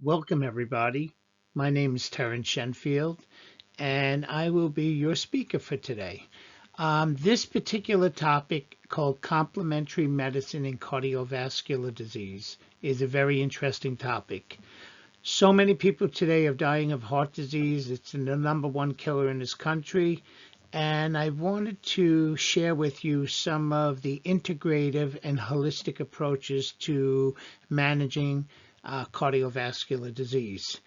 Welcome, everybody. My name is Terrence Shenfield, and I will be your speaker for today. This particular topic, called complementary medicine in cardiovascular disease, is a very interesting topic. So many people today are dying of heart disease. It's the number one killer in this country. And I wanted to share with you some of the integrative and holistic approaches to managing cardiovascular disease.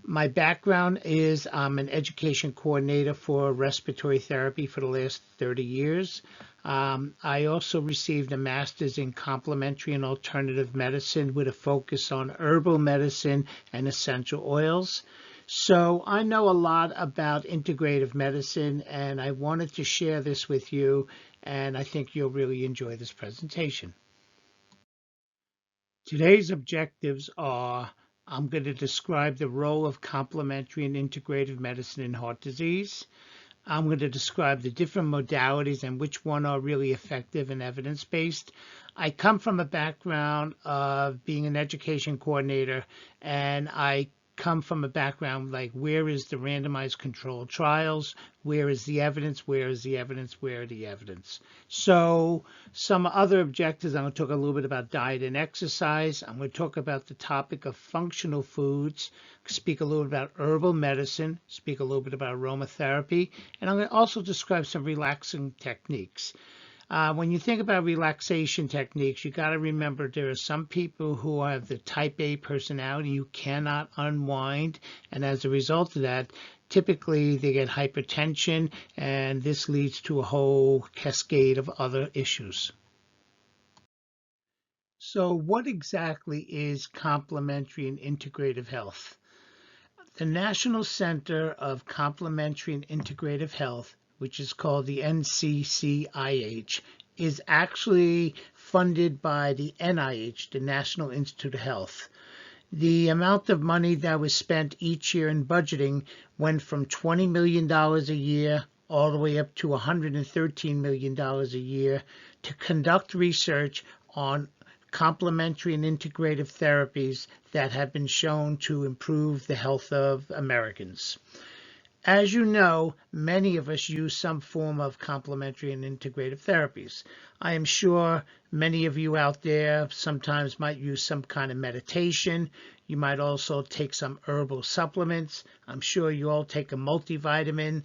My background is I'm an education coordinator for respiratory therapy for the last 30 years. I also received a master's in complementary and alternative medicine with a focus on herbal medicine and essential oils. So I know a lot about integrative medicine, and I wanted to share this with you, and I think you'll really enjoy this presentation. Today's objectives are: I'm going to describe the role of complementary and integrative medicine in heart disease. I'm going to describe the different modalities and which one are really effective and evidence-based. I come from a background of being an education coordinator, and I come from a background like, where is the randomized controlled trials? Where is the evidence? Where is the evidence? Where are the evidence? So some other objectives: I'm going to talk a little bit about diet and exercise. I'm going to talk about the topic of functional foods, speak a little bit about herbal medicine, speak a little bit about aromatherapy, and I'm going to also describe some relaxing techniques. When you think about relaxation techniques, you got to remember there are some people who have the type A personality who cannot unwind, and as a result of that, typically they get hypertension, and this leads to a whole cascade of other issues. So what exactly is complementary and integrative health? The National Center of Complementary and Integrative Health, which is called the NCCIH, is actually funded by the NIH, the National Institute of Health. The amount of money that was spent each year in budgeting went from $20 million a year all the way up to $113 million a year to conduct research on complementary and integrative therapies that have been shown to improve the health of Americans. As you know, many of us use some form of complementary and integrative therapies. I am sure many of you out there sometimes might use some kind of meditation. You might also take some herbal supplements. I'm sure you all take a multivitamin.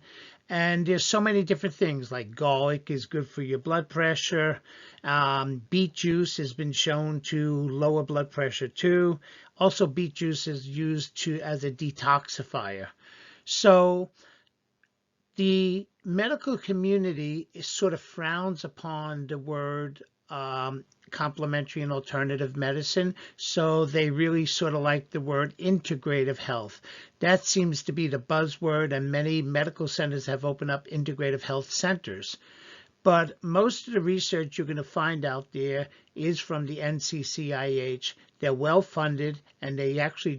And there's so many different things, like garlic is good for your blood pressure. Beet juice has been shown to lower blood pressure too. Also, beet juice is used as a detoxifier. So the medical community sort of frowns upon the word complementary and alternative medicine, so they really sort of like the word integrative health. That seems to be the buzzword, and many medical centers have opened up integrative health centers. But most of the research you're going to find out there is from the NCCIH. They're well funded, and they actually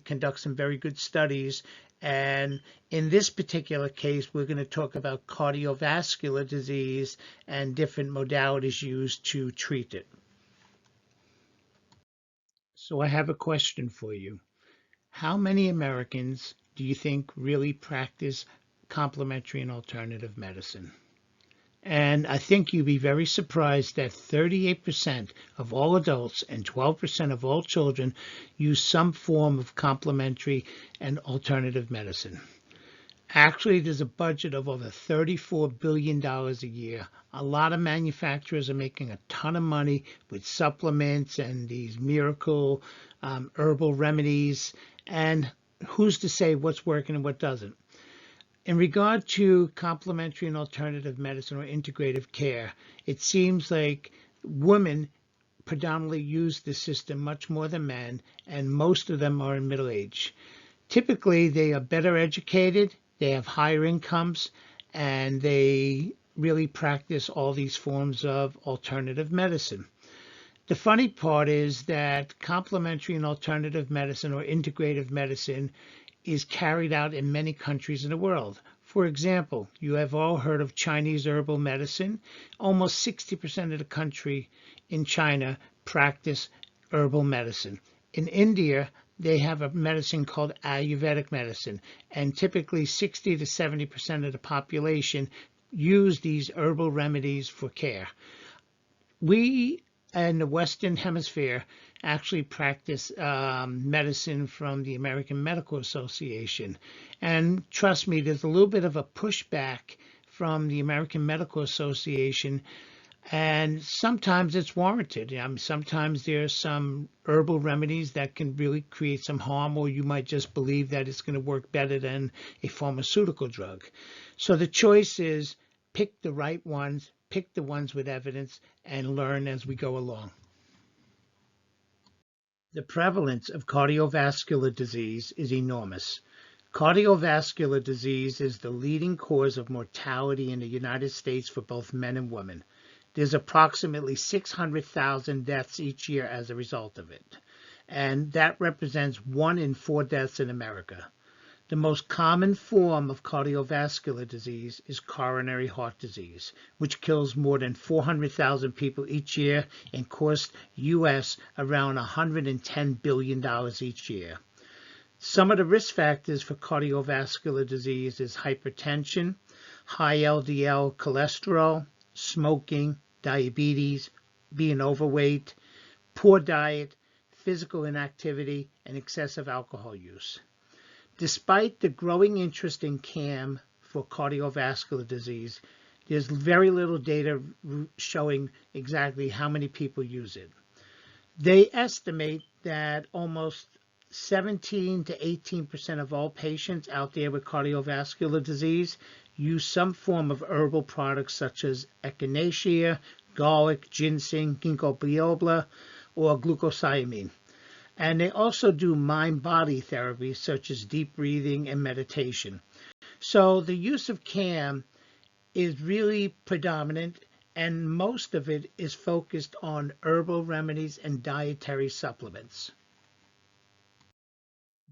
conduct some very good studies. And in this particular case, we're going to talk about cardiovascular disease and different modalities used to treat it. So I have a question for you. How many Americans do you think really practice complementary and alternative medicine? And I think you'd be very surprised that 38% of all adults and 12% of all children use some form of complementary and alternative medicine. Actually, there's a budget of over $34 billion a year. A lot of manufacturers are making a ton of money with supplements and these miracle herbal remedies. And who's to say what's working and what doesn't? In regard to complementary and alternative medicine or integrative care, it seems like women predominantly use the system much more than men, and most of them are in middle age. Typically, they are better educated, they have higher incomes, and they really practice all these forms of alternative medicine. The funny part is that complementary and alternative medicine or integrative medicine is carried out in many countries in the world. For example, you have all heard of Chinese herbal medicine. Almost 60% of the country in China practice herbal medicine. In India, they have a medicine called Ayurvedic Medicine, and typically 60 to 70% of the population use these herbal remedies for care. We in the Western Hemisphere actually practice medicine from the American Medical Association. And trust me, there's a little bit of a pushback from the American Medical Association, and sometimes it's warranted. Sometimes there's some herbal remedies that can really create some harm, or you might just believe that it's going to work better than a pharmaceutical drug. So the choice is pick the right ones, pick the ones with evidence, and learn as we go along. The prevalence of cardiovascular disease is enormous. Cardiovascular disease is the leading cause of mortality in the United States for both men and women. There's approximately 600,000 deaths each year as a result of it, and that represents 1 in 4 deaths in America. The most common form of cardiovascular disease is coronary heart disease, which kills more than 400,000 people each year and costs U.S. around $110 billion each year. Some of the risk factors for cardiovascular disease is hypertension, high LDL cholesterol, smoking, diabetes, being overweight, poor diet, physical inactivity, and excessive alcohol use. Despite the growing interest in CAM for cardiovascular disease, there's very little data showing exactly how many people use it. They estimate that almost 17 to 18% of all patients out there with cardiovascular disease use some form of herbal products such as echinacea, garlic, ginseng, ginkgo biloba, or glucosamine. And they also do mind-body therapies such as deep breathing and meditation. So the use of CAM is really predominant, and most of it is focused on herbal remedies and dietary supplements.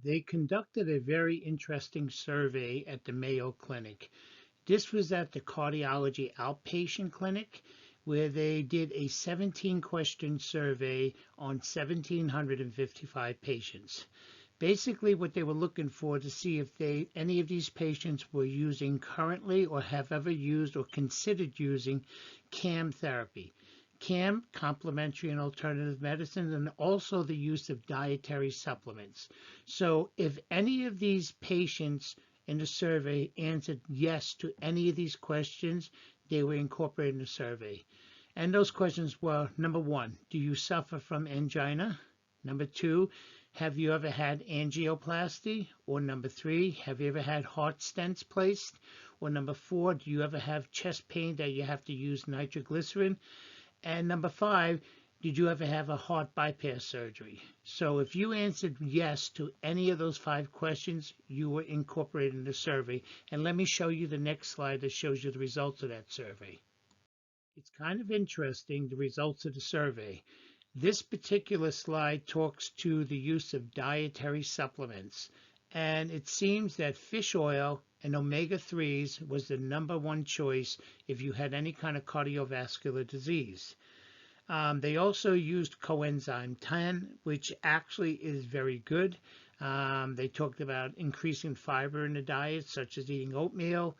They conducted a very interesting survey at the Mayo Clinic. This was at the cardiology outpatient clinic, where they did a 17-question survey on 1,755 patients. Basically, what they were looking for to see if any of these patients were using currently or have ever used or considered using CAM therapy. CAM, complementary and alternative medicine, and also the use of dietary supplements. So if any of these patients in the survey answered yes to any of these questions, they were incorporated in the survey. And those questions were, number 1, do you suffer from angina? Number 2, have you ever had angioplasty? Or number 3, have you ever had heart stents placed? Or number 4, do you ever have chest pain that you have to use nitroglycerin? And number 5, did you ever have a heart bypass surgery? So if you answered yes to any of those 5 questions, you were incorporated in the survey. And let me show you the next slide that shows you the results of that survey. It's kind of interesting, the results of the survey. This particular slide talks to the use of dietary supplements. And it seems that fish oil and omega-3s was the #1 choice if you had any kind of cardiovascular disease. They also used coenzyme 10, which actually is very good. They talked about increasing fiber in the diet, such as eating oatmeal.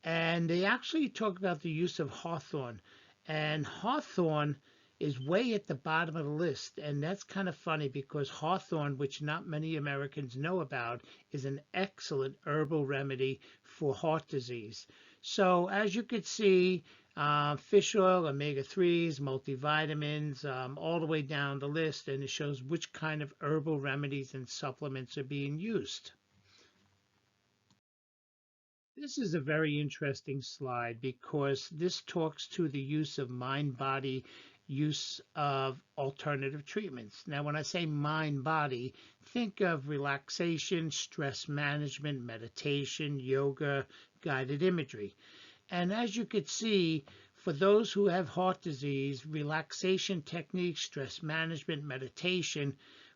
And they actually talked about the use of Hawthorn. And Hawthorn is way at the bottom of the list. And that's kind of funny because Hawthorn, which not many Americans know about, is an excellent herbal remedy for heart disease. So as you could see, fish oil, omega-3s, multivitamins, all the way down the list, and it shows which kind of herbal remedies and supplements are being used. This is a very interesting slide because this talks to the use of mind-body use of alternative treatments. Now, when I say mind-body, think of relaxation, stress management, meditation, yoga, guided imagery. And as you could see, for those who have heart disease, relaxation techniques, stress management, meditation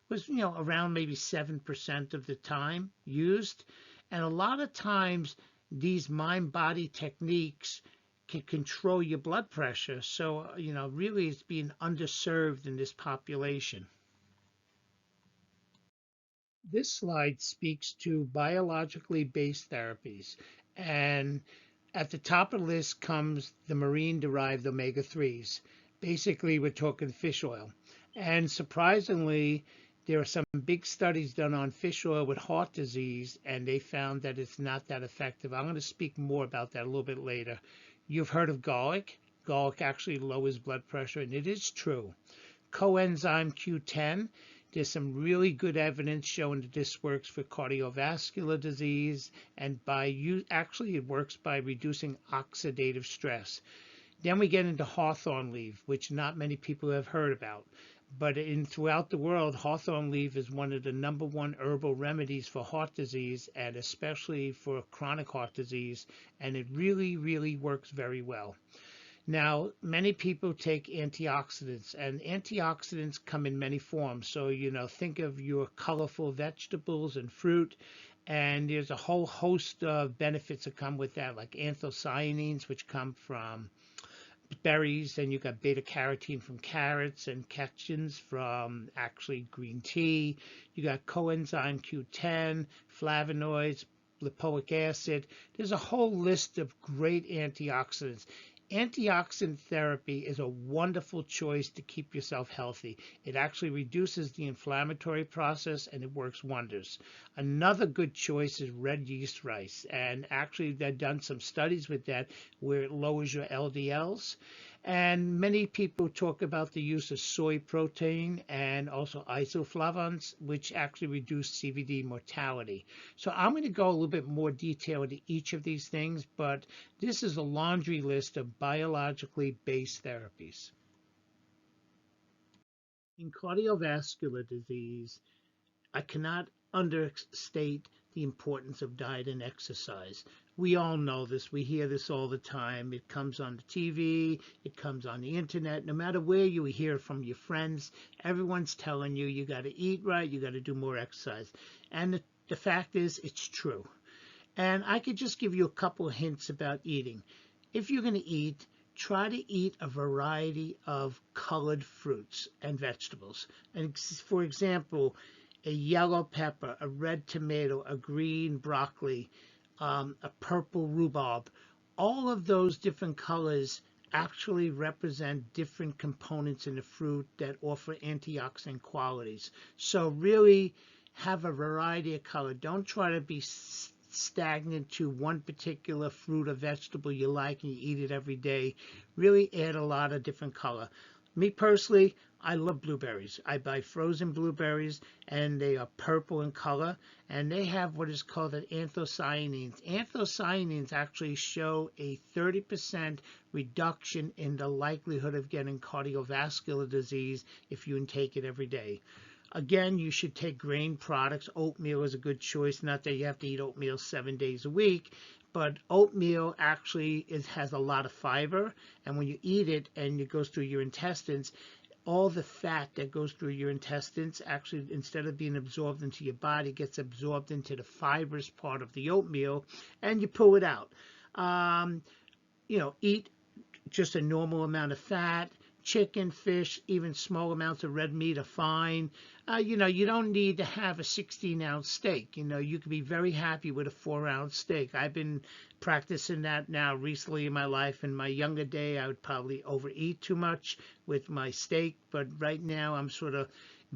was, around maybe 7% of the time used. And a lot of times, these mind-body techniques can control your blood pressure. So, really it's being underserved in this population. This slide speaks to biologically based therapies. And at the top of the list comes the marine derived omega 3s. Basically, we're talking fish oil. And surprisingly, there are some big studies done on fish oil with heart disease, and they found that it's not that effective. I'm going to speak more about that a little bit later. You've heard of garlic. Garlic actually lowers blood pressure, and it is true. Coenzyme Q10, there's some really good evidence showing that this works for cardiovascular disease, and actually it works by reducing oxidative stress. Then we get into hawthorn leaf, which not many people have heard about. But throughout the world, hawthorn leaf is one of the #1 herbal remedies for heart disease, and especially for chronic heart disease, and it really, really works very well. Now, many people take antioxidants, and antioxidants come in many forms. So, think of your colorful vegetables and fruit, and there's a whole host of benefits that come with that, like anthocyanins, which come from berries, and you got beta carotene from carrots, and catechins from actually green tea. You got coenzyme Q10, flavonoids, lipoic acid. There's a whole list of great antioxidants. Antioxidant therapy is a wonderful choice to keep yourself healthy. It actually reduces the inflammatory process, and it works wonders. Another good choice is red yeast rice, and actually they've done some studies with that where it lowers your LDLs. And many people talk about the use of soy protein and also isoflavones, which actually reduce CVD mortality. So I'm going to go a little bit more detail into each of these things, but this is a laundry list of biologically based therapies. In cardiovascular disease, I cannot understate the importance of diet and exercise. We all know this. We hear this all the time. It comes on the TV. It comes on the internet. No matter where you hear from your friends, everyone's telling you you got to eat right. You got to do more exercise. And the fact is, it's true. And I could just give you a couple of hints about eating. If you're going to eat, try to eat a variety of colored fruits and vegetables. And for example, a yellow pepper, a red tomato, a green broccoli, a purple rhubarb. All of those different colors actually represent different components in the fruit that offer antioxidant qualities. So really have a variety of color. Don't try to be stagnant to one particular fruit or vegetable you like and you eat it every day. Really add a lot of different color. Me personally, I love blueberries. I buy frozen blueberries, and they are purple in color, and they have what is called an anthocyanins. Anthocyanins actually show a 30% reduction in the likelihood of getting cardiovascular disease if you intake it every day. Again, you should take grain products. Oatmeal is a good choice. Not that you have to eat oatmeal 7 days a week, but oatmeal actually has a lot of fiber, and when you eat it and it goes through your intestines, all the fat that goes through your intestines actually, instead of being absorbed into your body, gets absorbed into the fibrous part of the oatmeal, and you pull it out. Eat just a normal amount of fat. Chicken, fish, even small amounts of red meat are fine. You don't need to have a 16-ounce steak. You can be very happy with a 4-ounce steak. I've been practicing that now recently in my life. In my younger day, I would probably overeat too much with my steak, but right now I'm sort of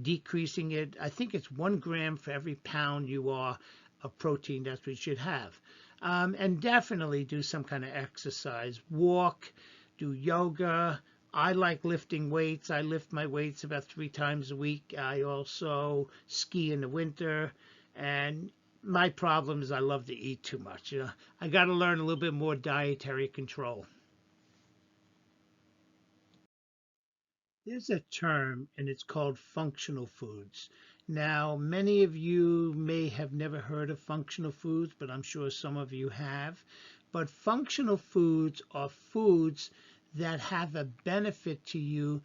decreasing it. I think it's 1 gram for every pound you are of protein. That's what you should have. And definitely do some kind of exercise. Walk, do yoga. I like lifting weights. I lift my weights about 3 times a week. I also ski in the winter. And my problem is I love to eat too much. I got to learn a little bit more dietary control. There's a term, and it's called functional foods. Now, many of you may have never heard of functional foods, but I'm sure some of you have. But functional foods are foods that have a benefit to you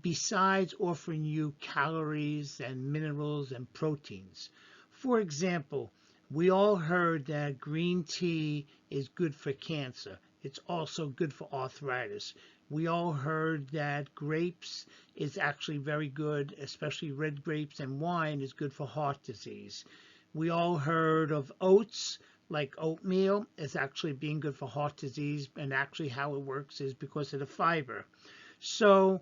besides offering you calories and minerals and proteins. For example, we all heard that green tea is good for cancer. It's also good for arthritis. We all heard that grapes is actually very good, especially red grapes, and wine is good for heart disease. We all heard of oats, like oatmeal is actually being good for heart disease, and actually how it works is because of the fiber. So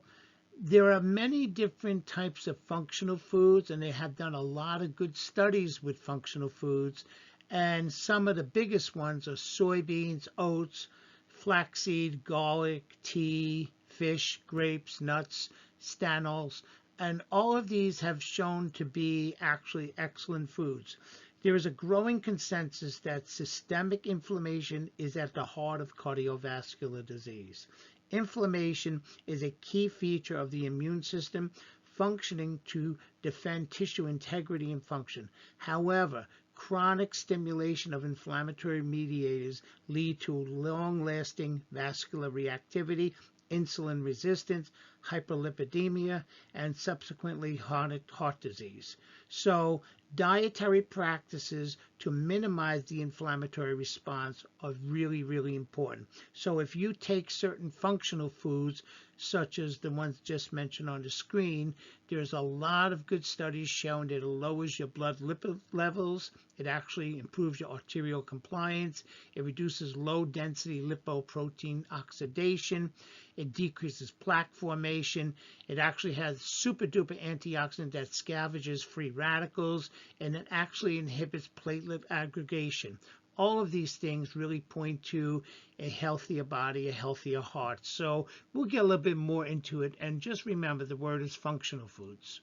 there are many different types of functional foods, and they have done a lot of good studies with functional foods. And some of the biggest ones are soybeans, oats, flaxseed, garlic, tea, fish, grapes, nuts, stanols, and all of these have shown to be actually excellent foods. There is a growing consensus that systemic inflammation is at the heart of cardiovascular disease. Inflammation is a key feature of the immune system functioning to defend tissue integrity and function. However, chronic stimulation of inflammatory mediators lead to long-lasting vascular reactivity, insulin resistance, hyperlipidemia, and subsequently heart disease. So dietary practices to minimize the inflammatory response are really, really important. So if you take certain functional foods, such as the ones just mentioned on the screen, there's a lot of good studies showing that it lowers your blood lipid levels. It actually improves your arterial compliance. It reduces low-density lipoprotein oxidation. It decreases plaque formation. It actually has super-duper antioxidant that scavenges free radicals, and it actually inhibits platelet aggregation. All of these things really point to a healthier body, a healthier heart. So we'll get a little bit more into it. And just remember, the word is functional foods.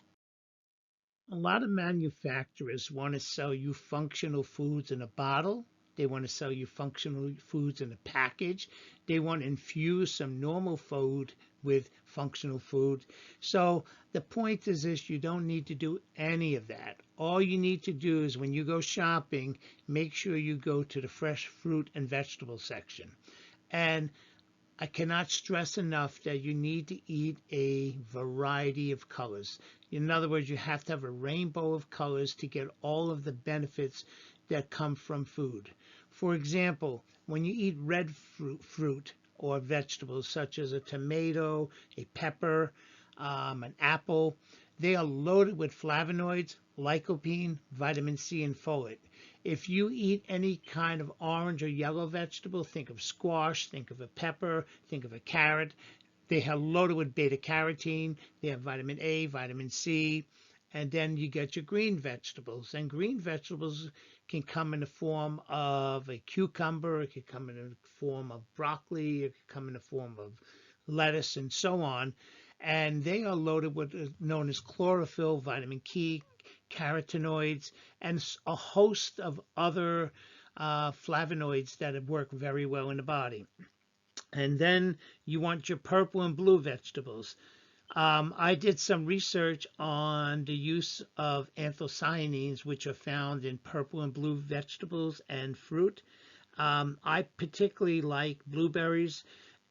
A lot of manufacturers want to sell you functional foods in a bottle. They want to sell you functional foods in a package. They want to infuse some normal food with functional food. So the point is this, you don't need to do any of that. All you need to do is when you go shopping, make sure you go to the fresh fruit and vegetable section. And I cannot stress enough that you need to eat a variety of colors. In other words, you have to have a rainbow of colors to get all of the benefits that come from food. For example, when you eat red fruit or vegetables such as a tomato, a pepper, an apple, they are loaded with flavonoids, lycopene, vitamin C, and folate. If you eat any kind of orange or yellow vegetable, think of squash, think of a pepper, think of a carrot. They are loaded with beta carotene. They have vitamin A, vitamin C, and then you get your green vegetables. And green vegetables can come in the form of a cucumber, it can come in the form of broccoli, it can come in the form of lettuce, and so on. And they are loaded with known as chlorophyll, vitamin K, carotenoids, and a host of other flavonoids that work very well in the body. And then you want your purple and blue vegetables. I did some research on the use of anthocyanins, which are found in purple and blue vegetables and fruit. I particularly like blueberries,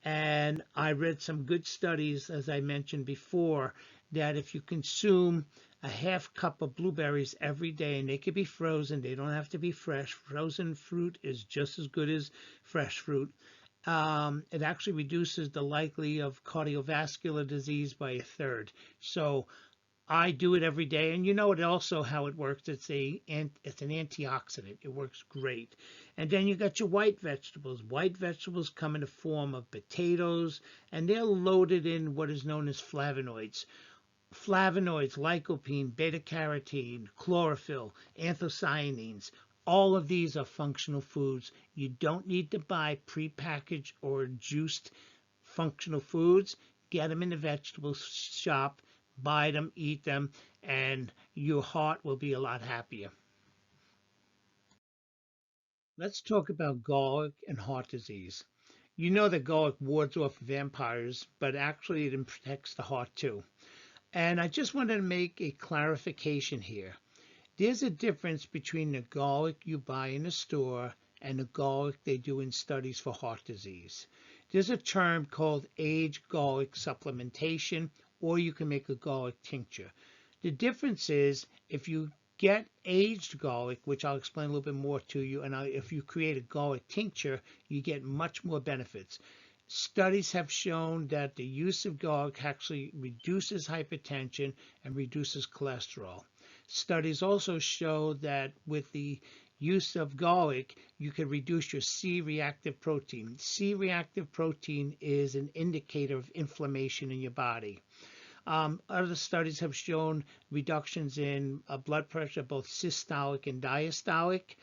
and I read some good studies, as I mentioned before, that if you consume a half cup of blueberries every day, and they can be frozen, they don't have to be fresh. Frozen fruit is just as good as fresh fruit. It actually reduces the likelihood of cardiovascular disease by a third. So I do it every day, and you know it also how it works. It's an antioxidant. It works great. And then you got your white vegetables. White vegetables come in the form of potatoes, and they're loaded in what is known as flavonoids. Flavonoids, lycopene, beta carotene, chlorophyll, anthocyanins. All of these are functional foods. You don't need to buy prepackaged or juiced functional foods. Get them in the vegetable shop, buy them, eat them, and your heart will be a lot happier. Let's talk about garlic and heart disease. You know that garlic wards off vampires, but actually it protects the heart too. And I just wanted to make a clarification here. There's a difference between the garlic you buy in the store and the garlic they do in studies for heart disease. There's a term called aged garlic supplementation, or you can make a garlic tincture. The difference is if you get aged garlic, which I'll explain a little bit more to you, and if you create a garlic tincture, you get much more benefits. Studies have shown that the use of garlic actually reduces hypertension and reduces cholesterol. Studies also show that with the use of garlic, you can reduce your C-reactive protein. C-reactive protein is an indicator of inflammation in your body. Other studies have shown reductions in blood pressure, both systolic and diastolic.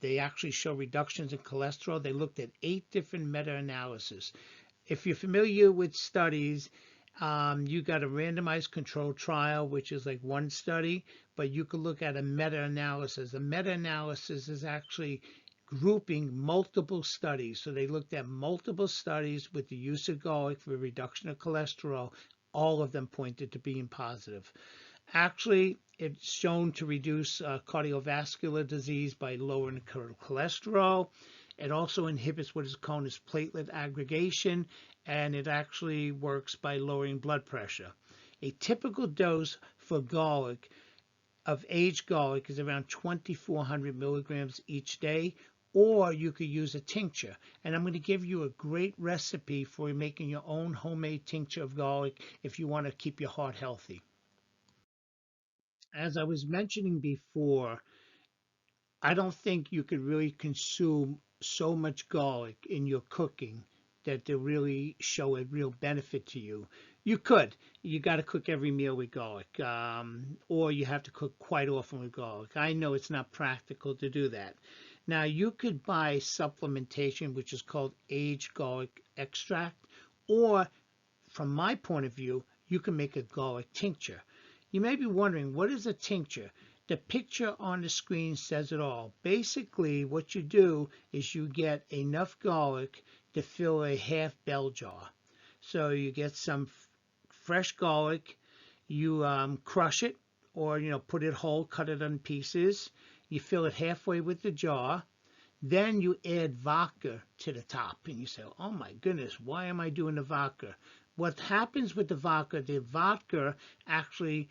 They actually show reductions in cholesterol. They looked at 8 different meta-analyses. If you're familiar with studies, you got a randomized controlled trial, which is like one study, but you could look at a meta-analysis. A meta-analysis is actually grouping multiple studies. So they looked at multiple studies with the use of garlic for reduction of cholesterol. All of them pointed to being positive. Actually, it's shown to reduce cardiovascular disease by lowering cholesterol. It also inhibits what is called as platelet aggregation, and it actually works by lowering blood pressure. A typical dose for garlic, of aged garlic, is around 2,400 milligrams each day, or you could use a tincture. And I'm going to give you a great recipe for making your own homemade tincture of garlic if you want to keep your heart healthy. As I was mentioning before, I don't think you could really consume so much garlic in your cooking that to really show a real benefit to you. You could. You got to cook every meal with garlic, or you have to cook quite often with garlic. I know it's not practical to do that. Now, you could buy supplementation, which is called aged garlic extract, or from my point of view, you can make a garlic tincture. You may be wondering, what is a tincture? The picture on the screen says it all. Basically, what you do is you get enough garlic to fill a half bell jar. So you get some fresh garlic, you crush it, or put it whole, cut it in pieces. You fill it halfway with the jar. Then you add vodka to the top, and you say, oh my goodness, why am I doing the vodka? What happens with the vodka actually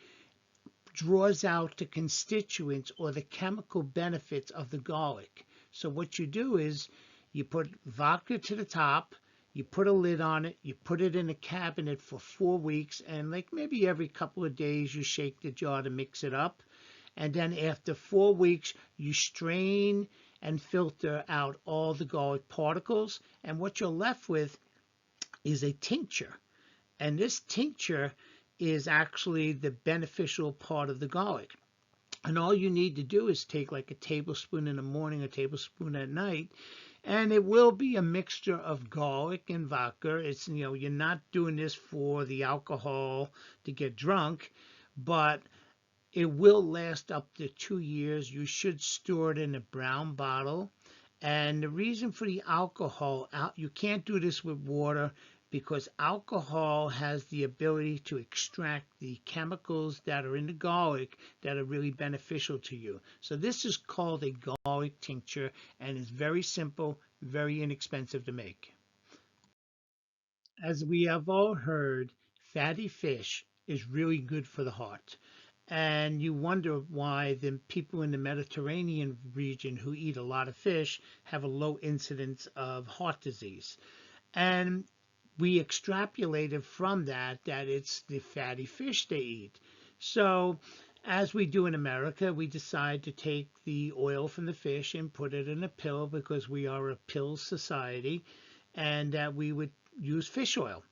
draws out the constituents or the chemical benefits of the garlic. So what you do is you put vodka to the top, you put a lid on it, you put it in a cabinet for 4 weeks, and like maybe every couple of days you shake the jar to mix it up. And then after 4 weeks, you strain and filter out all the garlic particles. And what you're left with is a tincture. And this tincture is actually the beneficial part of the garlic. And all you need to do is take like a tablespoon in the morning, a tablespoon at night, and it will be a mixture of garlic and vodka. It's, you're not doing this for the alcohol to get drunk, but it will last up to 2 years. You should store it in a brown bottle. And the reason for the alcohol, you can't do this with water, because alcohol has the ability to extract the chemicals that are in the garlic that are really beneficial to you. So this is called a garlic tincture, and it's very simple, very inexpensive to make. As we have all heard, fatty fish is really good for the heart. And you wonder why the people in the Mediterranean region who eat a lot of fish have a low incidence of heart disease. And we extrapolated from that it's the fatty fish they eat. So as we do in America, we decide to take the oil from the fish and put it in a pill, because we are a pill society, and that we would use fish oil.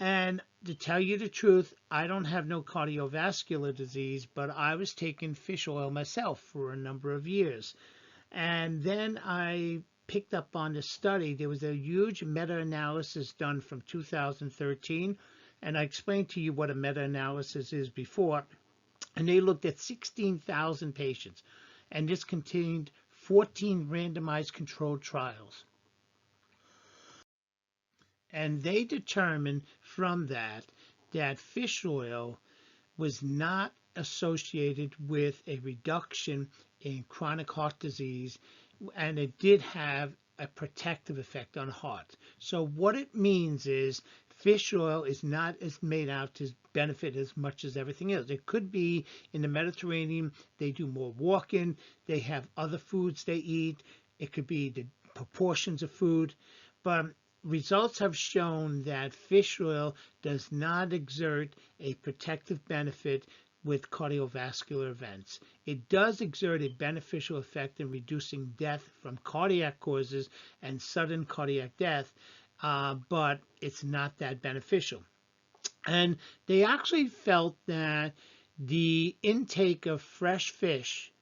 And to tell you the truth, I don't have no cardiovascular disease, but I was taking fish oil myself for a number of years. And then I picked up on this study. There was a huge meta-analysis done from 2013, and I explained to you what a meta-analysis is before. And they looked at 16,000 patients, and this contained 14 randomized controlled trials. And they determined from that fish oil was not associated with a reduction in chronic heart disease, and it did have a protective effect on heart. So what it means is fish oil is not as made out to benefit as much as everything else. It could be in the Mediterranean, they do more walking, they have other foods they eat. It could be the proportions of food, but results have shown that fish oil does not exert a protective benefit with cardiovascular events. It does exert a beneficial effect in reducing death from cardiac causes and sudden cardiac death, but it's not that beneficial. And they actually felt that the intake of fresh fish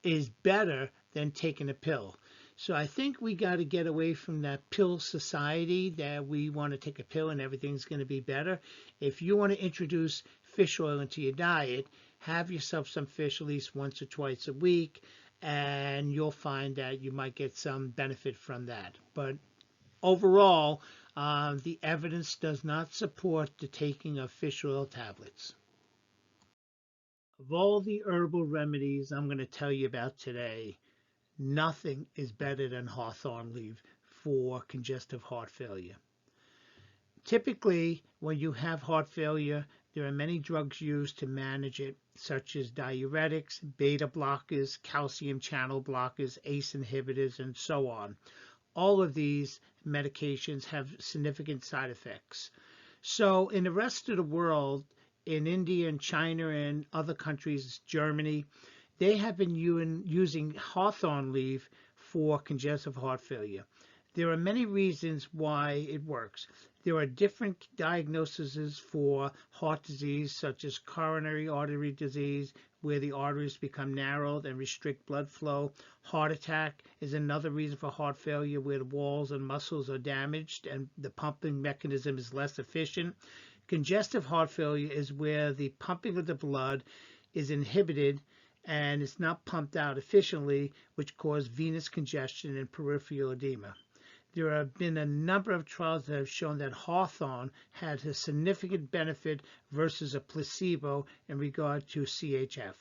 is better than taking a pill. So I think we got to get away from that pill society that we want to take a pill and everything's going to be better. If you want to introduce fish oil into your diet, have yourself some fish at least once or twice a week, and you'll find that you might get some benefit from that. But overall, the evidence does not support the taking of fish oil tablets. Of all the herbal remedies I'm going to tell you about today, nothing is better than hawthorn leaf for congestive heart failure. Typically, when you have heart failure, there are many drugs used to manage it, such as diuretics, beta blockers, calcium channel blockers, ACE inhibitors, and so on. All of these medications have significant side effects. So in the rest of the world, in India and China and other countries, Germany, they have been using hawthorn leaf for congestive heart failure. There are many reasons why it works. There are different diagnoses for heart disease, such as coronary artery disease, where the arteries become narrowed and restrict blood flow. Heart attack is another reason for heart failure, where the walls and muscles are damaged and the pumping mechanism is less efficient. Congestive heart failure is where the pumping of the blood is inhibited and it's not pumped out efficiently, which causes venous congestion and peripheral edema. There have been a number of trials that have shown that hawthorn had a significant benefit versus a placebo in regard to CHF.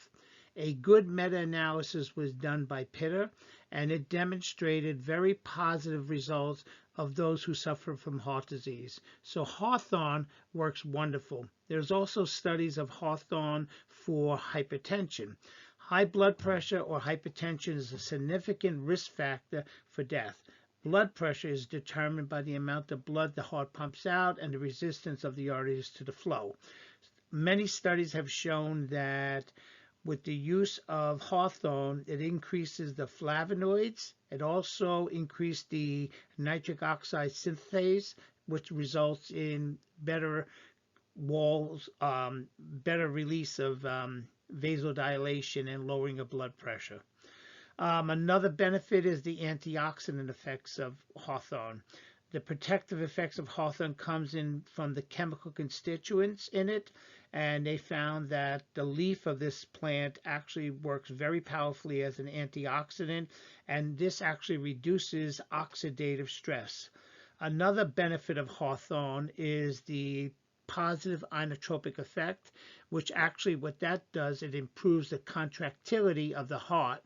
A good meta-analysis was done by Pitter, and it demonstrated very positive results of those who suffer from heart disease. So hawthorn works wonderful. There's also studies of hawthorn for hypertension. High blood pressure or hypertension is a significant risk factor for death. Blood pressure is determined by the amount of blood the heart pumps out and the resistance of the arteries to the flow. Many studies have shown that with the use of hawthorn, it increases the flavonoids. It also increased the nitric oxide synthase, which results in better walls, better release of vasodilation and lowering of blood pressure. Another benefit is the antioxidant effects of hawthorn. The protective effects of hawthorn comes in from the chemical constituents in it, and they found that the leaf of this plant actually works very powerfully as an antioxidant, and this actually reduces oxidative stress. Another benefit of hawthorn is the positive inotropic effect, which actually what that does, it improves the contractility of the heart.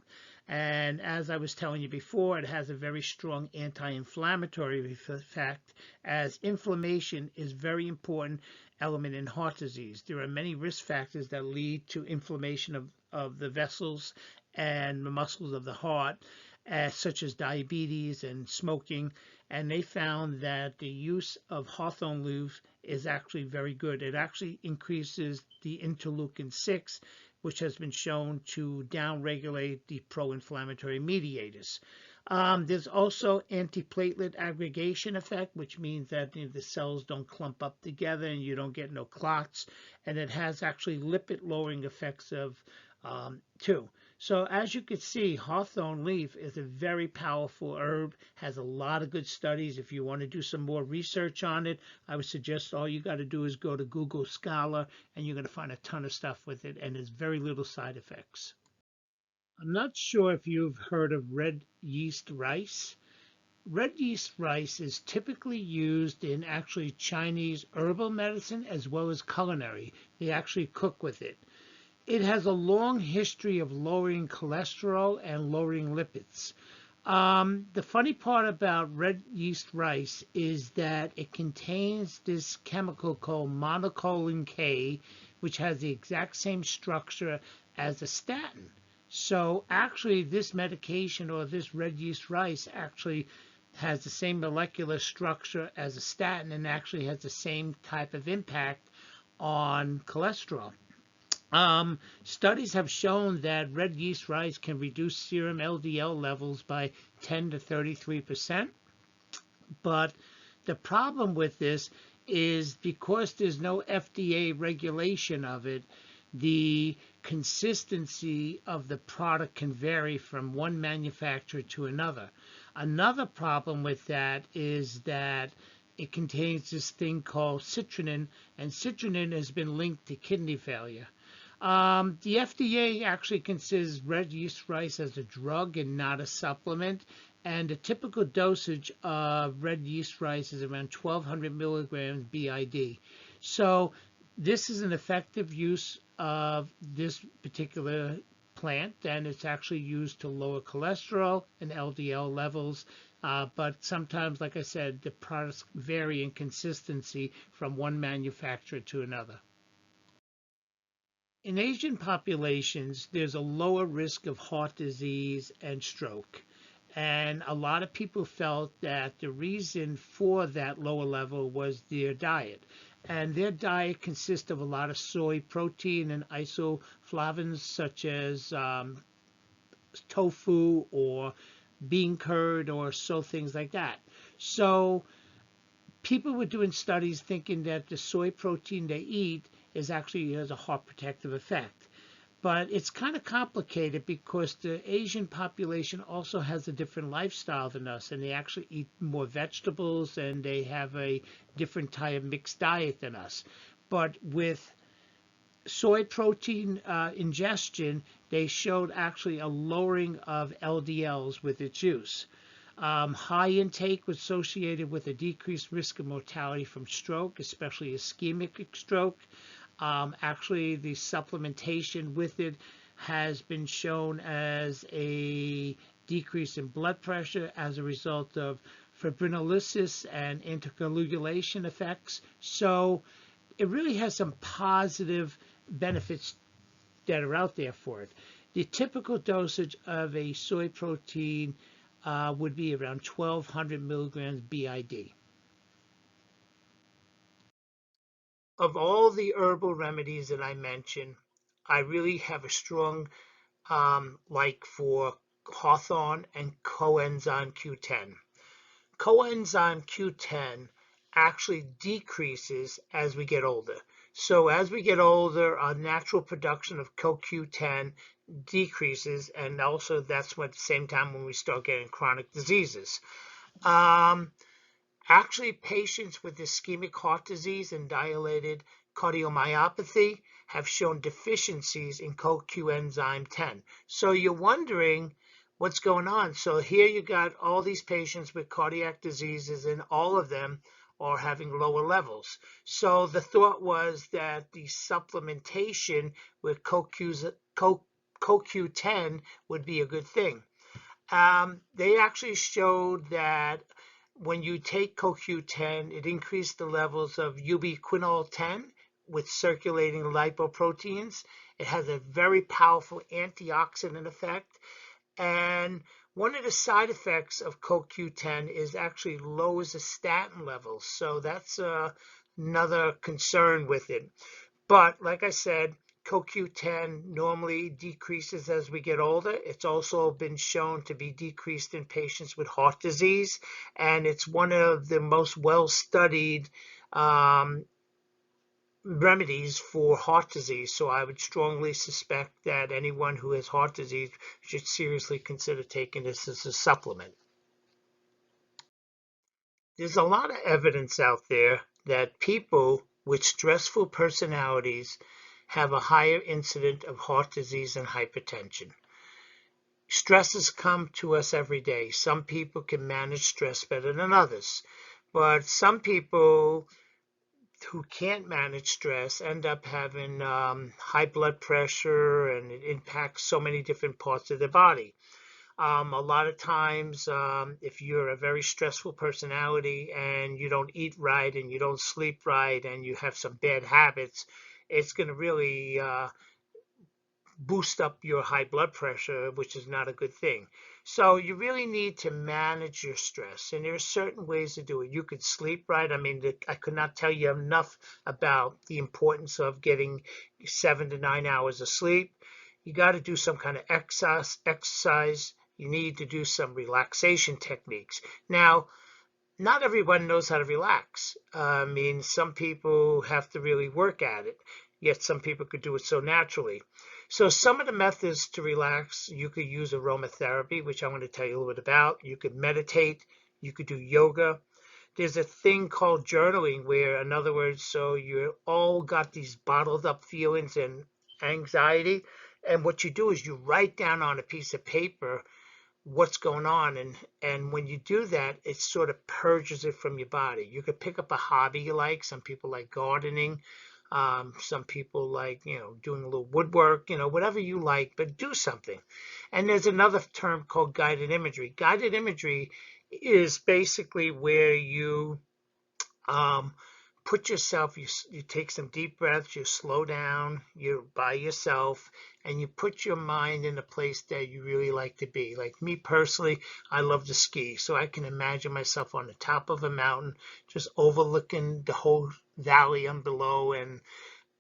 And as I was telling you before, it has a very strong anti-inflammatory effect, as inflammation is a very important element in heart disease. There are many risk factors that lead to inflammation of the vessels and the muscles of the heart, such as diabetes and smoking. And they found that the use of hawthorn leaf is actually very good. It actually increases the interleukin-6, which has been shown to downregulate the pro-inflammatory mediators. There's also antiplatelet aggregation effect, which means that the cells don't clump up together and you don't get no clots. And it has actually lipid-lowering effects of too. So as you can see, hawthorn leaf is a very powerful herb, has a lot of good studies. If you want to do some more research on it, I would suggest all you got to do is go to Google Scholar, and you're going to find a ton of stuff with it, and there's very little side effects. I'm not sure if you've heard of red yeast rice. Red yeast rice is typically used in actually Chinese herbal medicine as well as culinary. They actually cook with it. It has a long history of lowering cholesterol and lowering lipids. The funny part about red yeast rice is that it contains this chemical called monocolin K, which has the exact same structure as a statin. So actually this medication or this red yeast rice actually has the same molecular structure as a statin and actually has the same type of impact on cholesterol. Studies have shown that red yeast rice can reduce serum LDL levels by 10 to 33%. But the problem with this is because there's no FDA regulation of it, the consistency of the product can vary from one manufacturer to another. Another problem with that is that it contains this thing called citrulline, and citrulline has been linked to kidney failure. The FDA actually considers red yeast rice as a drug and not a supplement, and the typical dosage of red yeast rice is around 1,200 milligrams BID. So this is an effective use of this particular plant, and it's actually used to lower cholesterol and LDL levels. But sometimes, like I said, the products vary in consistency from one manufacturer to another. In Asian populations, there's a lower risk of heart disease and stroke. And a lot of people felt that the reason for that lower level was their diet. And their diet consists of a lot of soy protein and isoflavones such as tofu or bean curd or things like that. So people were doing studies thinking that the soy protein they eat actually has a heart protective effect. But it's kind of complicated because the Asian population also has a different lifestyle than us, and they actually eat more vegetables and they have a different type of mixed diet than us. But with soy protein ingestion, they showed actually a lowering of LDLs with its use. High intake was associated with a decreased risk of mortality from stroke, especially ischemic stroke. Actually, the supplementation with it has been shown as a decrease in blood pressure as a result of fibrinolysis and anticoagulation effects. So it really has some positive benefits that are out there for it. The typical dosage of a soy protein would be around 1,200 milligrams BID. Of all the herbal remedies that I mentioned, I really have a strong like for Hawthorn and coenzyme Q10. Coenzyme Q10 actually decreases as we get older. So as we get older, our natural production of CoQ10 decreases, and also that's at the same time when we start getting chronic diseases. Actually, patients with ischemic heart disease and dilated cardiomyopathy have shown deficiencies in coenzyme 10. So you're wondering what's going on. So here you got all these patients with cardiac diseases, and all of them are having lower levels. So the thought was that the supplementation with CoQ10 would be a good thing. They actually showed that when you take CoQ10, it increased the levels of ubiquinol 10 with circulating lipoproteins. It has a very powerful antioxidant effect. And one of the side effects of CoQ10 is actually lowers the statin levels. So that's another concern with it. But like I said, CoQ10 normally decreases as we get older. It's also been shown to be decreased in patients with heart disease, and it's one of the most well-studied remedies for heart disease. So I would strongly suspect that anyone who has heart disease should seriously consider taking this as a supplement. There's a lot of evidence out there that people with stressful personalities have a higher incidence of heart disease and hypertension. Stresses come to us every day. Some people can manage stress better than others, but some people who can't manage stress end up having high blood pressure, and it impacts so many different parts of the body. A lot of times, if you're a very stressful personality and you don't eat right and you don't sleep right and you have some bad habits, it's going to really boost up your high blood pressure, which is not a good thing. So you really need to manage your stress, and there are certain ways to do it. You could sleep right. I mean, I could not tell you enough about the importance of getting 7 to 9 hours of sleep. You got to do some kind of exercise. You need to do some relaxation techniques. Now, not everyone knows how to relax. I mean, some people have to really work at it, yet some people could do it so naturally. So some of the methods to relax, you could use aromatherapy, which I'm going to tell you a little bit about. You could meditate. You could do yoga. There's a thing called journaling where, in other words, so you all got these bottled up feelings and anxiety. And what you do is you write down on a piece of paper what's going on, and when you do that, it sort of purges it from your body. You could pick up a hobby you like. Some people like gardening, some people like doing a little woodwork, whatever you like, but do something. And there's another term called guided imagery. Guided imagery is basically where you put yourself, you take some deep breaths, you slow down, you're by yourself, and you put your mind in a place that you really like to be. Like me personally, I love to ski, so I can imagine myself on the top of a mountain, just overlooking the whole valley and below, and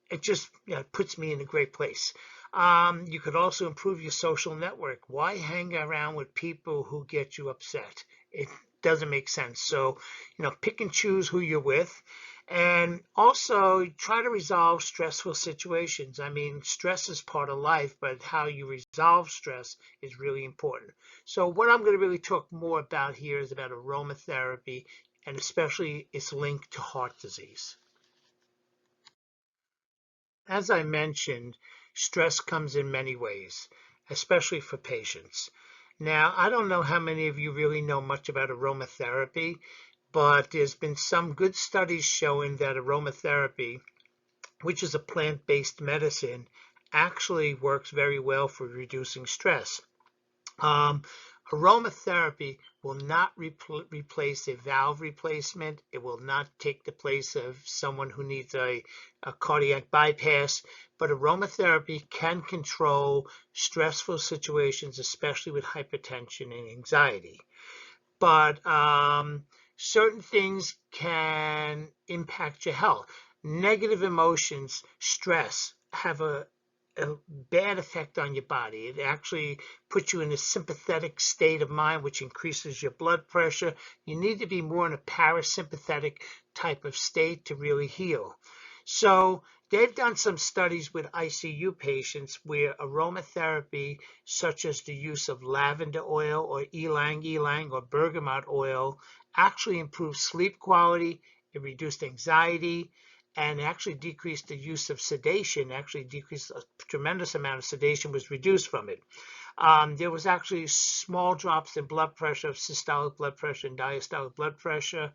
it just puts me in a great place. You could also improve your social network. Why hang around with people who get you upset? It doesn't make sense. So, pick and choose who you're with. And also try to resolve stressful situations. I mean, stress is part of life, but how you resolve stress is really important. So what I'm going to really talk more about here is about aromatherapy, and especially its link to heart disease. As I mentioned, stress comes in many ways, especially for patients. Now, I don't know how many of you really know much about aromatherapy, but there's been some good studies showing that aromatherapy, which is a plant-based medicine, actually works very well for reducing stress. Aromatherapy will not replace a valve replacement. It will not take the place of someone who needs a cardiac bypass, but aromatherapy can control stressful situations, especially with hypertension and anxiety. But certain things can impact your health. Negative emotions, stress, have a bad effect on your body. It actually puts you in a sympathetic state of mind, which increases your blood pressure. You need to be more in a parasympathetic type of state to really heal. So they've done some studies with ICU patients where aromatherapy, such as the use of lavender oil or ylang-ylang or bergamot oil, actually improved sleep quality. It reduced anxiety, and actually decreased the use of sedation. Actually decreased a tremendous amount of sedation was reduced from it. There was actually small drops in blood pressure, systolic blood pressure and diastolic blood pressure.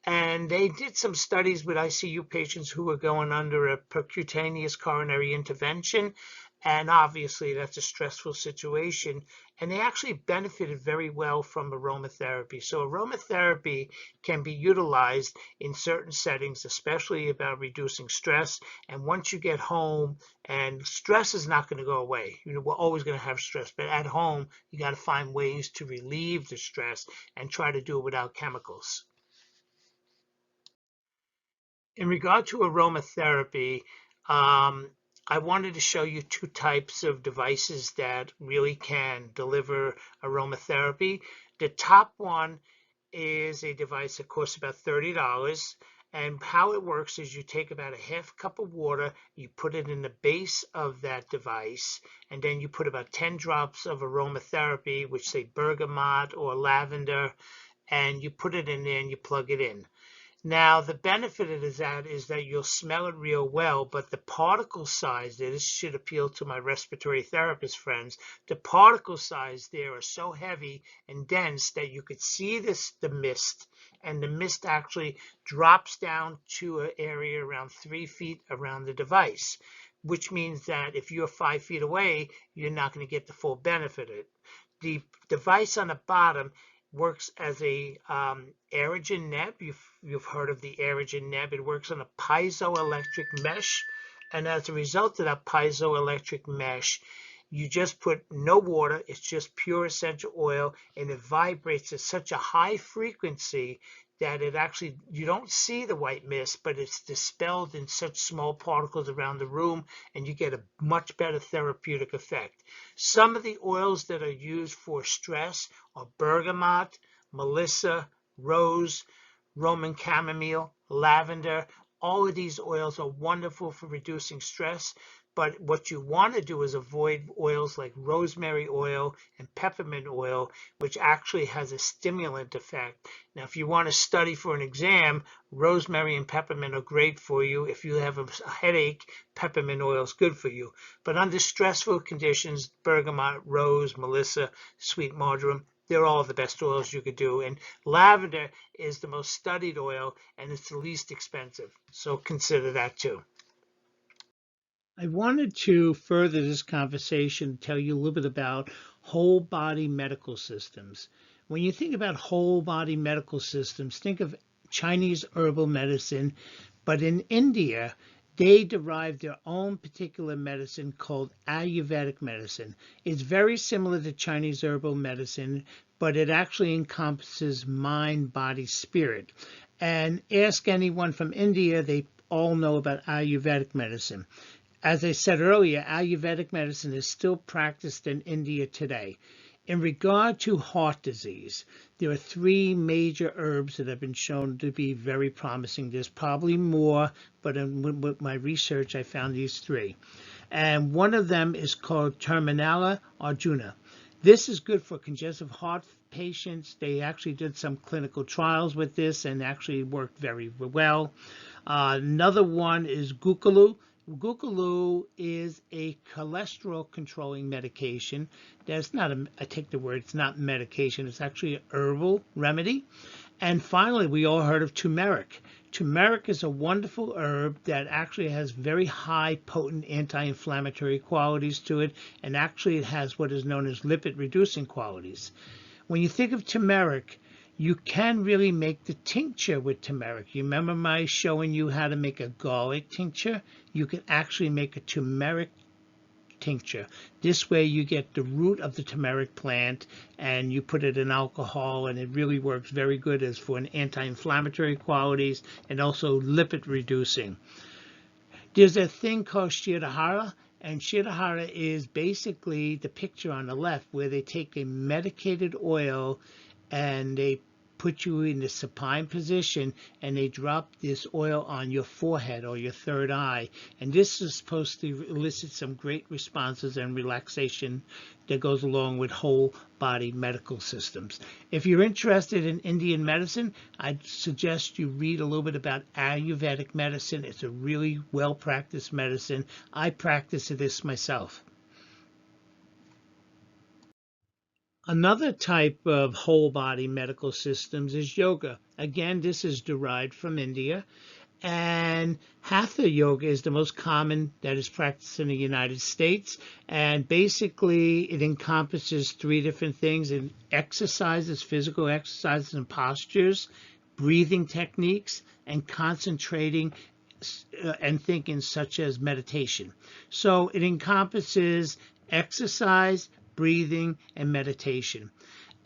And they did some studies with ICU patients who were going under a percutaneous coronary intervention. And obviously that's a stressful situation. And they actually benefited very well from aromatherapy. So aromatherapy can be utilized in certain settings, especially about reducing stress. And once you get home, and stress is not going to go away. We're always going to have stress. But at home, you got to find ways to relieve the stress and try to do it without chemicals. In regard to aromatherapy, I wanted to show you two types of devices that really can deliver aromatherapy. The top one is a device that costs about $30. And how it works is you take about a half cup of water, you put it in the base of that device, and then you put about 10 drops of aromatherapy, which say bergamot or lavender, and you put it in there and you plug it in. Now, the benefit of that is that you'll smell it real well, but the particle size, this should appeal to my respiratory therapist friends, the particle size there are so heavy and dense that you could see the mist, and the mist actually drops down to an area around 3 feet around the device, which means that if you're 5 feet away, you're not going to get the full benefit of it. The device on the bottom works as a aerogen neb. You've heard of the aerogen neb. It works on a piezoelectric mesh, And as a result of that piezoelectric mesh, you just put no water, it's just pure essential oil, and it vibrates at such a high frequency that it actually, you don't see the white mist, but it's dispelled in such small particles around the room, and you get a much better therapeutic effect. Some of the oils that are used for stress are bergamot, melissa, rose, Roman chamomile, lavender. All of these oils are wonderful for reducing stress, but what you want to do is avoid oils like rosemary oil and peppermint oil, which actually has a stimulant effect. Now, if you want to study for an exam, rosemary and peppermint are great for you. If you have a headache, peppermint oil is good for you. But under stressful conditions, bergamot, rose, melissa, sweet marjoram, they're all the best oils you could do. And lavender is the most studied oil, and it's the least expensive. So consider that too. I wanted to further this conversation, tell you a little bit about whole body medical systems. When you think about whole body medical systems, think of Chinese herbal medicine, but in India, they derived their own particular medicine called Ayurvedic medicine. It's very similar to Chinese herbal medicine, but it actually encompasses mind, body, spirit. And ask anyone from India, they all know about Ayurvedic medicine. As I said earlier, Ayurvedic medicine is still practiced in India today. In regard to heart disease, there are three major herbs that have been shown to be very promising. There's probably more, but with my research, I found these three. And one of them is called Terminala Arjuna. This is good for congestive heart patients. They actually did some clinical trials with this and actually worked very well. Another one is Gukalu. Gukalu is a cholesterol controlling medication. That's not I take the word, it's not medication, it's actually an herbal remedy. And finally, we all heard of turmeric. Turmeric is a wonderful herb that actually has very high potent anti-inflammatory qualities to it, and actually it has what is known as lipid reducing qualities. When you think of turmeric, you can really make the tincture with turmeric. You remember my showing you how to make a garlic tincture? You can actually make a turmeric tincture. This way you get the root of the turmeric plant and you put it in alcohol, and it really works very good as for an anti-inflammatory qualities and also lipid reducing. There's a thing called Shirahara, and Shirahara is basically the picture on the left where they take a medicated oil and they put you in the supine position and they drop this oil on your forehead or your third eye, and this is supposed to elicit some great responses and relaxation that goes along with whole body medical systems. If you're interested in Indian medicine, I'd suggest you read a little bit about Ayurvedic medicine. It's a really well practiced medicine. I practice this myself. Another type of whole body medical systems is yoga. Again, this is derived from India, and Hatha yoga is the most common that is practiced in the United States. And basically it encompasses three different things: in exercises, physical exercises and postures, breathing techniques, and concentrating and thinking, such as meditation. So it encompasses exercise, breathing, and meditation.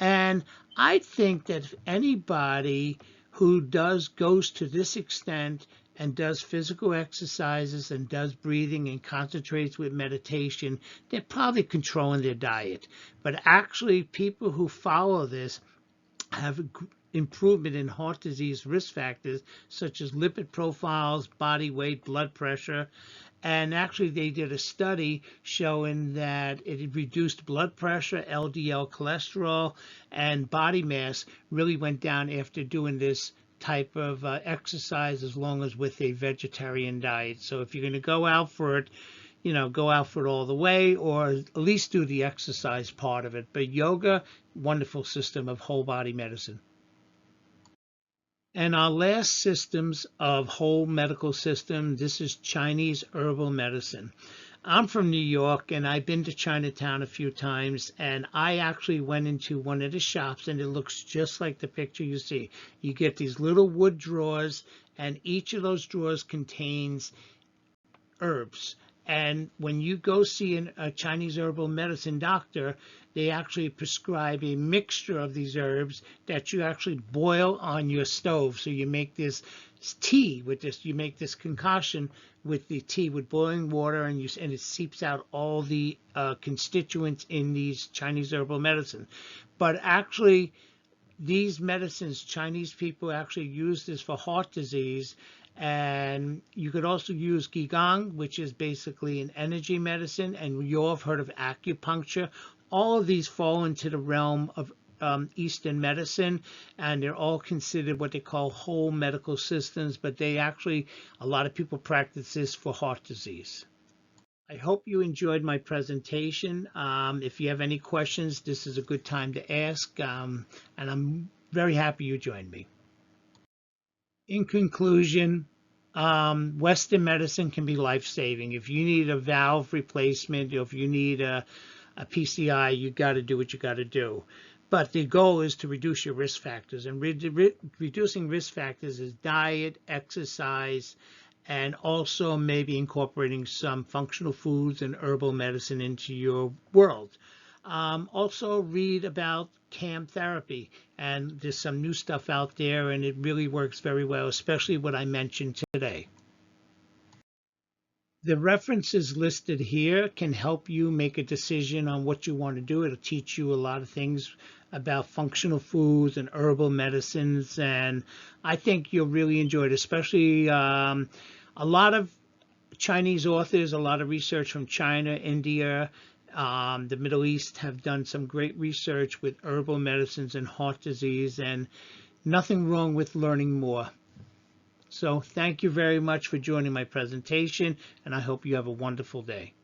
And I think that if anybody who goes to this extent and does physical exercises and does breathing and concentrates with meditation, they're probably controlling their diet. But actually, people who follow this have improvement in heart disease risk factors such as lipid profiles, body weight, blood pressure. And actually they did a study showing that it reduced blood pressure, LDL cholesterol, and body mass really went down after doing this type of exercise, as long as with a vegetarian diet. So if you're going to go out for it, go out for it all the way, or at least do the exercise part of it. But yoga, wonderful system of whole body medicine. And our last systems of whole medical system, this is Chinese herbal medicine. I'm from New York, and I've been to Chinatown a few times, and I actually went into one of the shops, and it looks just like the picture you see. You get these little wood drawers, and each of those drawers contains herbs. And when you go see a Chinese herbal medicine doctor, they actually prescribe a mixture of these herbs that you actually boil on your stove. So you make this tea with this, you make this concoction with the tea with boiling water, and it seeps out all the constituents in these Chinese herbal medicine. But actually, these medicines, Chinese people actually use this for heart disease. And you could also use Qigong, which is basically an energy medicine, and you all have heard of acupuncture. All of these fall into the realm of Eastern medicine, and they're all considered what they call whole medical systems, but they actually, a lot of people practice this for heart disease. I hope you enjoyed my presentation. If you have any questions, this is a good time to ask, and I'm very happy you joined me. In conclusion, Western medicine can be life-saving. If you need a valve replacement, or if you need a PCI, you got to do what you got to do. But the goal is to reduce your risk factors, and reducing risk factors is diet, exercise, and also maybe incorporating some functional foods and herbal medicine into your world. Also read about CAM therapy, and there's some new stuff out there, and it really works very well, especially what I mentioned today. The references listed here can help you make a decision on what you want to do. It'll teach you a lot of things about functional foods and herbal medicines, and I think you'll really enjoy it, especially a lot of Chinese authors, a lot of research from China, India, the Middle East have done some great research with herbal medicines and heart disease, and nothing wrong with learning more. So thank you very much for joining my presentation, and I hope you have a wonderful day.